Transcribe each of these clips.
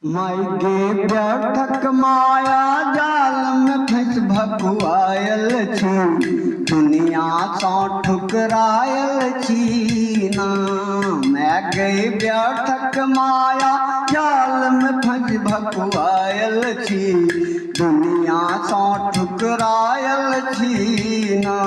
मायके व्यर्थक माया जाल में फंस भकुआयल छी, दुनिया सा ठुकरायल छी ना। मैं गई व्यर्थक माया जाल में फंस भकुआयल छी, दुनिया सा ठुकरायल छी ना।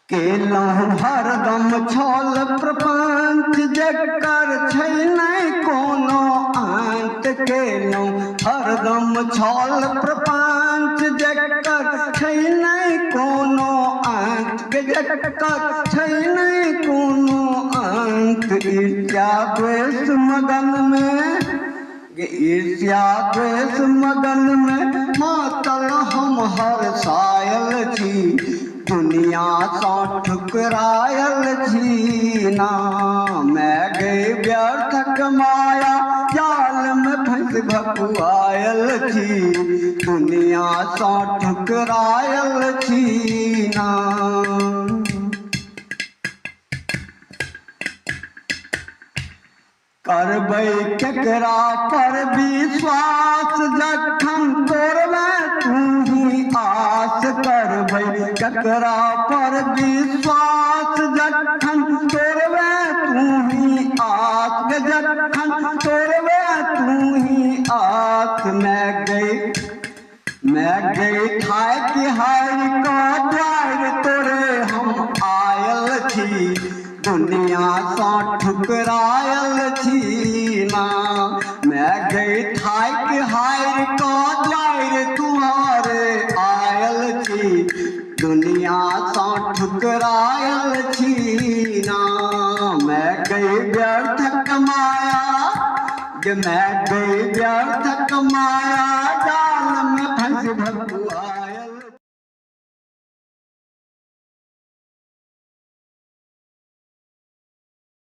केलहुँ हरदम छल प्रपंच जकर छै नहि कोनो अंत। केलहुँ हरदम छल प्रपंच जकर छै नहि कोनो अंत, जकर छै नहि कोनो अंत। ईर्ष्या द्वेष मगन में, ईर्ष्या द्वेष मगन में मातल हम हरसायल छी, दुनिया सा ठुकरायल छी ना। मैं गई व्यर्थक माया जाल में फंस भकुआयल छी, दुनिया सा ठुकरायल छी ना। करबै केकरा पर विश्वास जखन तोड़बै तू ही आस। करबै केकरा पर विश्वास जखन तोड़बै तू ही आस, जखन तोड़बै तू ही आस। मैं गई थाकि हारि कऽ द्वार तोरे हम आयल छी, दुनिया सा ठुकरायल छी ना। मैं गई थाकि हारि कऽ द्वार तुम्हारे आयल छी, दुनिया सा ठुकरायल छी ना। मैं गई व्यर्थक माया, मैं गई व्यर्थक माया जाल में फंस भकुआयल।